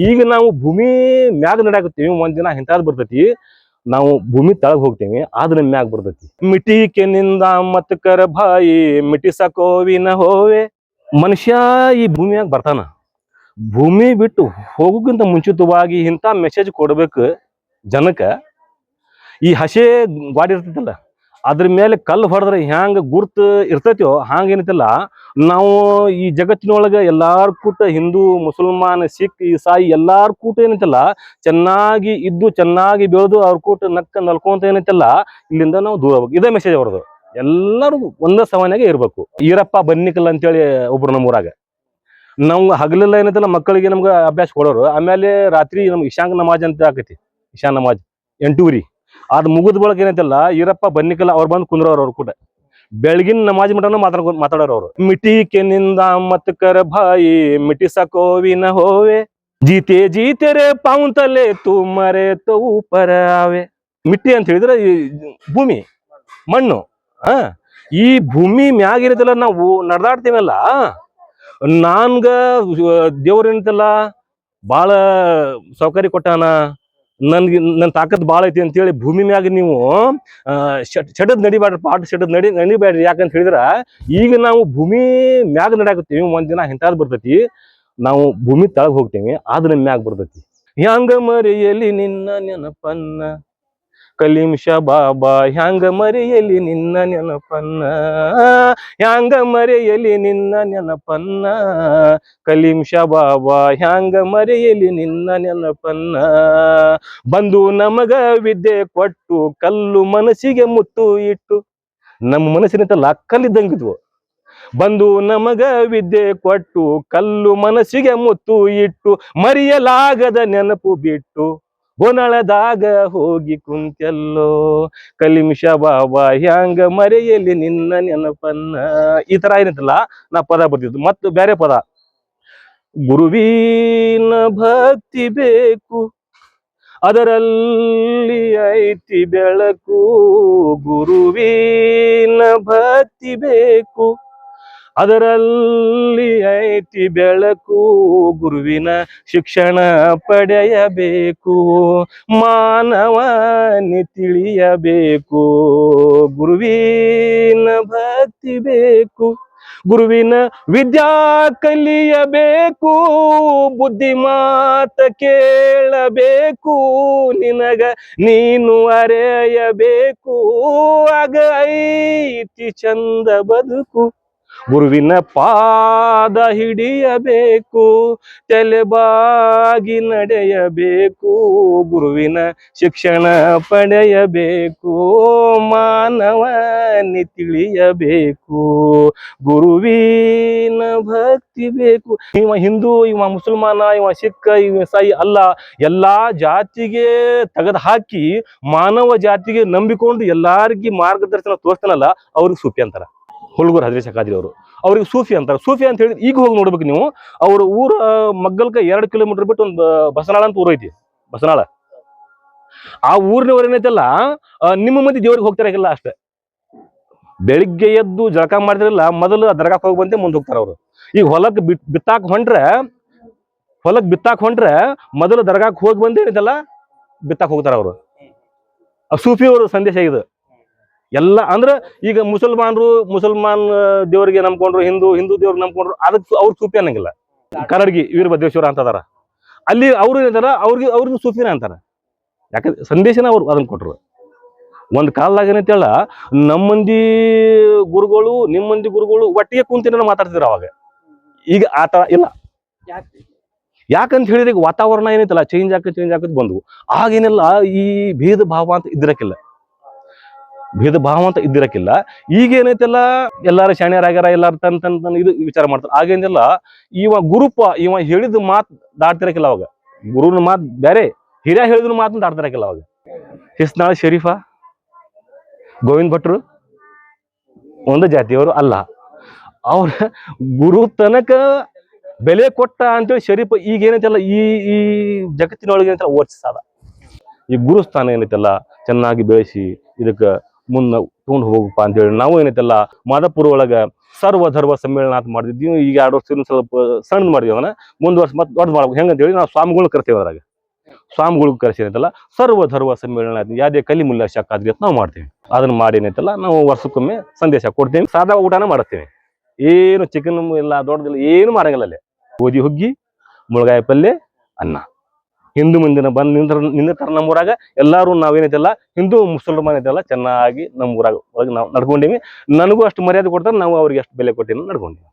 ಈಗ ನಾವು ಭೂಮಿ ಮ್ಯಾಗ ನಡ್ಯಾಕತ್ತೀವಿ, ಒಂದ್ ದಿನ ಇಂಥದ್ ಬರ್ತೈತಿ, ನಾವು ಭೂಮಿ ತಳಗ್ ಹೋಗ್ತೇವಿ, ಆದ್ರ ಮ್ಯಾಗ ಬರ್ತೈತಿ. ಮಿಟಿಕೆನಿಂದ ಮತ್ ಕರ ಬಾಯಿ ಮಿಟಿಸಕೋವಿನ ಹೋವೆ. ಮನುಷ್ಯ ಈ ಭೂಮಿಯಾಗ ಬರ್ತಾನ, ಭೂಮಿ ಬಿಟ್ಟು ಹೋಗೋಕ್ಕಿಂತ ಮುಂಚಿತವಾಗಿ ಇಂಥ ಮೆಸೇಜ್ ಕೊಡ್ಬೇಕು ಜನಕ್ಕ. ಈ ಹಸೆ ಗಾಡಿ ಇರ್ತೈತಲ್ಲ, ಅದ್ರ ಮೇಲೆ ಕಲ್ಲು ಹೊಡೆದ್ರೆ ಹ್ಯಾಂಗ ಗುರ್ತು ಇರ್ತೈತೋ ಹಂಗೇನೈತಲ್ಲ, ನಾವು ಈ ಜಗತ್ತಿನೊಳಗ ಎಲ್ಲಾರ ಕೂಟ ಹಿಂದೂ ಮುಸಲ್ಮಾನ್ ಸಿಖ್ ಇಸಾಯಿ ಎಲ್ಲಾರ ಕೂಟ ಏನೈತಲ್ಲ ಚೆನ್ನಾಗಿ ಇದ್ದು ಚೆನ್ನಾಗಿ ಬೆಳೆದು ಅವ್ರ ಕೂಟ ನಕ್ಕ ನಲ್ಕೊಂತ ಏನೈತಲ್ಲ, ಇಲ್ಲಿಂದ ನಾವು ದೂರ ಹೋಗ್ಬೇಕು. ಇದೇ ಮೆಸೇಜ್ ಅವ್ರದ್ದು. ಎಲ್ಲರೂ ಒಂದೇ ಸಮಾನಾಗೆ ಇರ್ಬೇಕು. ಈರಪ್ಪ ಬನ್ನಿಕಲ್ ಅಂತೇಳಿ ಒಬ್ರು ನಮ್ಮೂರಾಗ, ನಾವು ಹಗಲೆಲ್ಲ ಏನೈತಲ್ಲ ಮಕ್ಕಳಿಗೆ ನಮ್ಗೆ ಅಭ್ಯಾಸ ಕೊಡೋರು. ಆಮೇಲೆ ರಾತ್ರಿ ನಮ್ಗೆ ಇಶಾಂಗ್ ನಮಾಜ್ ಅಂತ ಆಕೈತಿ, ಇಶಾನ್ ನಮಾಜ್ 8 ಅದ್ ಮುಗಿದ ಬಳಕ ಏನೈತಲ್ಲ ಈರಪ್ಪ ಬನ್ನಿಕಲ್ಲ ಅವ್ರು ಬಂದು ಕುಂದ್ರವ್ರು. ಅವ್ರು ಕೂಡ ಬೆಳಗಿನ ನಮಾಜ್ ಮಟನು ಮಾತಾಡೋರು ಅವ್ರು. ಮಿಟಿಕೆನಿಂದ ಮತ್ ಕರ ಭಾಯಿ ಮಿಟಿಸಕೋವಿನ ಹೋವೆ, ಜೀತೆ ಜೀತೆರೆ ಪಾವುಂತಲೆ ತು ಮರೆ ತವು ಪರ ಆವೆ. ಮಿಟ್ಟಿ ಅಂತ ಹೇಳಿದ್ರೆ ಈ ಭೂಮಿ, ಮಣ್ಣು. ಈ ಭೂಮಿ ಮ್ಯಾಗ ಇರತ್ತಲ್ಲ ನಾವು ನಡ್ದಾಡ್ತೀವಲ್ಲ, ನಾನ್ಗ ದೇವ್ರ ಏನಂತಲ್ಲ ಬಾಳ ಸೌಕರ್ಯ ಕೊಟ್ಟಾನ, ನನ್ನ ತಾಕತ್ ಬಾಳ ಐತಿ ಅಂತೇಳಿ ಭೂಮಿ ಮ್ಯಾಗ ನೀವು ಶೆಡದ್ ನಡಿಬ್ಯಾಡ್ರಿ, ಪಾಟ್ ಶೆಡದ್ ನಡಿಬ್ಯಾಡ್ರಿ. ಯಾಕಂತ ಹೇಳಿದ್ರ ಈಗ ನಾವು ಭೂಮಿ ಮ್ಯಾಗ ನಡ್ಯಾಕತ್ತೀವಿ, ಒಂದ್ ದಿನ ಇಂಥದ್ ಬರ್ತೈತಿ, ನಾವು ಭೂಮಿ ತಳಗ್ ಹೋಗ್ತೇವಿ, ಆದ್ರ ಮ್ಯಾಗ ಬರ್ತೈತಿ. ಹ್ಯಾಂಗ ಮರೆಯಲಿ ನಿನ್ನ ನೆನಪನ್ನ ಕಲಿಂಶ ಬಾಬಾ, ಹ್ಯಾಂಗ ಮರೆಯಲಿ ನಿನ್ನ ನೆನಪನ್ನ, ಹ್ಯಾಂಗ ಮರೆಯಲಿ ನಿನ್ನ ನೆನಪನ್ನ ಕಲಿಂಶ ಬಾಬಾ, ಹ್ಯಾಂಗ ಮರೆಯಲಿ ನಿನ್ನ ನೆನಪನ್ನ. ಬಂದು ನಮಗ ವಿದ್ಯೆ ಕೊಟ್ಟು ಕಲ್ಲು ಮನಸ್ಸಿಗೆ ಮುತ್ತು ಇಟ್ಟು, ನಮ್ಮ ಮನಸ್ಸಿನಂತಲ್ಲ ಕಲ್ಲಿದ್ದಂಗಿದ್ವು. ಬಂದು ನಮಗ ವಿದ್ಯೆ ಕೊಟ್ಟು ಕಲ್ಲು ಮನಸ್ಸಿಗೆ ಮುತ್ತು ಇಟ್ಟು, ಮರೆಯಲಾಗದ ನೆನಪು ಬಿಟ್ಟು ಗೋನಳದಾಗ ಹೋಗಿ ಕುಂತೆಲ್ಲೋ ಕಲಿಂಶ ಬಾಬಾ, ಹ್ಯಾಂಗ ಮರೆಯಲಿ ನಿನ್ನ ನೆನಪನ್ನ. ಈ ತರ ಏನಂತಲ್ಲ ನಾ ಪದ ಬರ್ತಿದ್ದು. ಮತ್ತು ಬೇರೆ ಪದ, ಗುರುವಿನ ಭಕ್ತಿ ಬೇಕು ಅದರಲ್ಲಿ ಐತಿ ಬೆಳಕು, ಗುರುವಿನ ಭಕ್ತಿ ಬೇಕು ಅದರಲ್ಲಿ ಐತಿ ಬೆಳಕು, ಗುರುವಿನ ಶಿಕ್ಷಣ ಪಡೆಯಬೇಕು ಮಾನವನಿ ತಿಳಿಯಬೇಕು, ಗುರುವಿನ ಭಕ್ತಿ ಬೇಕು, ಗುರುವಿನ ವಿದ್ಯಾ ಕಲಿಯಬೇಕು, ಬುದ್ಧಿ ಮಾತ ಕೇಳಬೇಕು, ನಿನಗ ನೀನು ಅರೆಯಬೇಕು, ಆಗ ಐತಿ ಚಂದ ಬದುಕು, ಗುರುವಿನ ಪಾದ ಹಿಡಿಯಬೇಕು, ತಲೆಬಾಗಿ ನಡೆಯಬೇಕು, ಗುರುವಿನ ಶಿಕ್ಷಣ ಪಡೆಯಬೇಕು ಮಾನವನಿ ತಿಳಿಯಬೇಕು, ಗುರುವಿನ ಭಕ್ತಿ ಬೇಕು. ಇವ ಹಿಂದೂ, ಇವ ಮುಸಲ್ಮಾನ, ಇವ ಸಿಖ್, ಇವ ಇಸಾಯಿ ಅಲ್ಲ, ಎಲ್ಲಾ ಜಾತಿಗೆ ತೆಗೆದು ಹಾಕಿ ಮಾನವ ಜಾತಿಗೆ ನಂಬಿಕೊಂಡು ಎಲ್ಲಾರ್ಗಿ ಮಾರ್ಗದರ್ಶನ ತೋರಿಸ್ತಾನಲ್ಲ, ಅವ್ರಿಗೆ ಸೂಫಿ ಅಂತಾರ. ಹುಲ್ಗೂರ್ ಹಜರಿ ಶಕಾದ್ರಿ ಅವರು, ಅವ್ರಿಗೆ ಸೂಫಿ ಅಂತಾರೆ. ಸೂಫಿ ಅಂತ ಹೇಳಿ ಈಗ ಹೋಗಿ ನೋಡ್ಬೇಕು ನೀವು. ಅವ್ರ ಊರ ಮಗ್ಗಲ್ಕ 2 ಕಿಲೋಮೀಟರ್ ಬಿಟ್ಟು ಒಂದು ಬಸನಾಳ ಅಂತ ಊರು ಐತಿ, ಬಸನಾಳ. ಆ ಊರಿನವ್ರು ಏನೈತಲ್ಲ ನಿಮ್ಮ ಮಂದಿ ದೇವ್ರಿಗೆ ಹೋಗ್ತಾರಲ್ಲ ಅಷ್ಟೇ. ಬೆಳಿಗ್ಗೆ ಎದ್ದು ಜಳಕ ಮಾಡಿದ್ರಲ್ಲ ಮೊದಲು ದರ್ಗಾಕ್ ಹೋಗಿ ಬಂದೆ ಮುಂದೆ ಹೋಗ್ತಾರ ಅವ್ರು. ಈಗ ಹೊಲಕ್ ಬಿತ್ತಾಕ್ ಹೊಂಟ್ರೆ ಮೊದಲು ದರ್ಗಾಕ್ ಹೋಗಿ ಬಂದೇ ಏನೈತಲ್ಲ ಬಿತ್ತಾಕ್ ಹೋಗ್ತಾರ ಅವರು. ಸೂಫಿ ಅವರು ಸಂದೇಶ ಇದು ಎಲ್ಲ. ಅಂದ್ರೆ ಈಗ ಮುಸಲ್ಮಾನ್ ದೇವ್ರಿಗೆ ನಂಬ್ಕೊಂಡ್ರು, ಹಿಂದೂ ದೇವ್ರಿಗೆ ನಂಬ್ಕೊಂಡ್ರು, ಅದಕ್ಕೆ ಅವ್ರು ಸೂಫಿ ಅನ್ನಂಗಿಲ್ಲ. ಕರಡ್ಗಿ ವೀರಭದ್ರೇಶ್ವರ ಅಂತದಾರ, ಅಲ್ಲಿ ಅವ್ರು ಏನಂತಾರ ಅವ್ರಿಗೆ ಸೂಫಿನ ಅಂತಾರ. ಯಾಕಂದ್ರೆ ಸಂದೇಶನ ಅವ್ರು ಅದನ್ನ ಕೊಟ್ರು. ಒಂದ್ ಕಾಲದಾಗ ಏನಂತೇಳ ನಮ್ಮಂದಿ ಗುರುಗಳು ನಿಮ್ಮಂದಿ ಗುರುಗಳು ಒಟ್ಟಿಗೆ ಕುಂತಿನ ಮಾತಾಡ್ತಿದ್ರು ಅವಾಗ. ಈಗ ಆತರ ಇಲ್ಲ. ಯಾಕಂತ ಹೇಳಿದ್ರೆ ಈಗ ವಾತಾವರಣ ಏನೈತಲ್ಲ ಚೇಂಜ್ ಆಕತ್ ಬಂದ್ವು. ಆಗೇನೆಲ್ಲ ಈ ಭೇದ ಭಾವ ಅಂತ ಇದ್ದಿರಕ್ಕಿಲ್ಲ. ಈಗ ಏನೈತಲ್ಲ ಎಲ್ಲಾರು ಶಾಣ್ಯರಾಗ್ಯಾರ, ಎಲ್ಲಾರು ತನ್ ಇದು ವಿಚಾರ ಮಾಡ್ತಾರ. ಆಗೇನಿಲ್ಲ, ಇವ ಇವ ಹೇಳಿದ ಮಾತು ದಾಟ್ತಿರಕಿಲ್ಲ ಅವಾಗ. ಗುರುನ ಮಾತು ಬೇರೆ, ಹಿರಿಯ ಹೇಳಿದ ಮಾತನ್ನ ದಾಟ್ತಿರಕಿಲ್ಲ ಅವಾಗ. ಹಿಸ್ನಾಳ ಶರೀಫ, ಗೋವಿಂದ ಭಟ್ರು ಒಂದು ಜಾತಿಯವರು ಅಲ್ಲ. ಅವ್ರ ಗುರು ತನಕ ಬೆಲೆ ಕೊಟ್ಟ ಅಂತೇಳಿ ಶರೀಫ್ ಈಗ ಏನೈತಲ್ಲ ಈ ಜಗತ್ತಿನೊಳಗೆ ಏನೈತಲ್ಲ ಓದಿಸಾದ. ಈ ಗುರುಸ್ಥಾನ ಏನೈತಲ್ಲ ಚೆನ್ನಾಗಿ ಬೆಳೆಸಿ ಇದಕ್ಕೆ ಮುನ್ನ ತಗೊಂಡು ಹೋಗಪ್ಪ ಅಂತೇಳಿ ನಾವು ಏನೈತಲ್ಲ ಮಾದಾಪುರ ಒಳಗ ಸರ್ವ ಧರ್ಮ ಸಮ್ಮೇಳನ ಅಂತ ಮಾಡಿದ್ವಿ. ಈಗ 2 ವರ್ಷ ಸ್ವಲ್ಪ ಸಣ್ಣ ಮಾಡಿದ್ವಿ. ಅದನ್ನ ಮುಂದುವರ್ಸಿ ಮತ್ತೆ ದೊಡ್ಡ ಮಾಡ್ಬೇಕು ಹೆಂಗಂತೇಳಿ ನಾವು ಸ್ವಾಮಿಗಳು ಕರ್ತೀವಿ. ಅದ್ರಾಗ ಸ್ವಾಮಿಗಳು ಕರೆಸಿ ಏನೈತಲ್ಲ ಸರ್ವ ಧರ್ಮ ಸಮ್ಮೇಳನ ಯಾವ್ದೇ ಕಲಿ ಮುಲ್ಲ ಶಾಖಾದ್ರಿ ಅಂತ ನಾವು ಮಾಡ್ತೀವಿ. ಅದನ್ನ ಮಾಡಿ ಏನೈತಲ್ಲ ನಾವು ವರ್ಷಕ್ಕೊಮ್ಮೆ ಸಂದೇಶ ಕೊಡ್ತೀವಿ. ಸಾದಾ ಊಟನ ಮಾಡ್ತೇವೆ. ಏನು ಚಿಕನ್ ಇಲ್ಲ ದೊಡ್ಡದಿಲ್ಲ ಏನು ಮಾಡಂಗಿಲ್ಲ ಅಲ್ಲಿ. ಗೋಧಿ ಹುಗ್ಗಿ, ಮುಳಗಾಯಿ ಪಲ್ಯ, ಅನ್ನ. ಹಿಂದೂ ಮುಂದಿನ ಬಂದು ನಿಂದಿರ್ತಾರ ನಮ್ಮೂರಾಗ. ಎಲ್ಲಾರು ನಾವೇನೈತಲ್ಲ ಹಿಂದೂ ಮುಸಲ್ಮಾನ್ ಐತಲ್ಲ ಚೆನ್ನಾಗಿ ನಮ್ಮೂರಾಗ ಒಳಗೆ ನಾವು ನಡ್ಕೊಂಡೀವಿ. ನನಗೂ ಅಷ್ಟು ಮರ್ಯಾದೆ ಕೊಡ್ತಾರೆ, ನಾವು ಅವ್ರಿಗೆ ಅಷ್ಟು ಬೆಲೆ ಕೊಟ್ಟು ನಡ್ಕೊಂಡೀವಿ.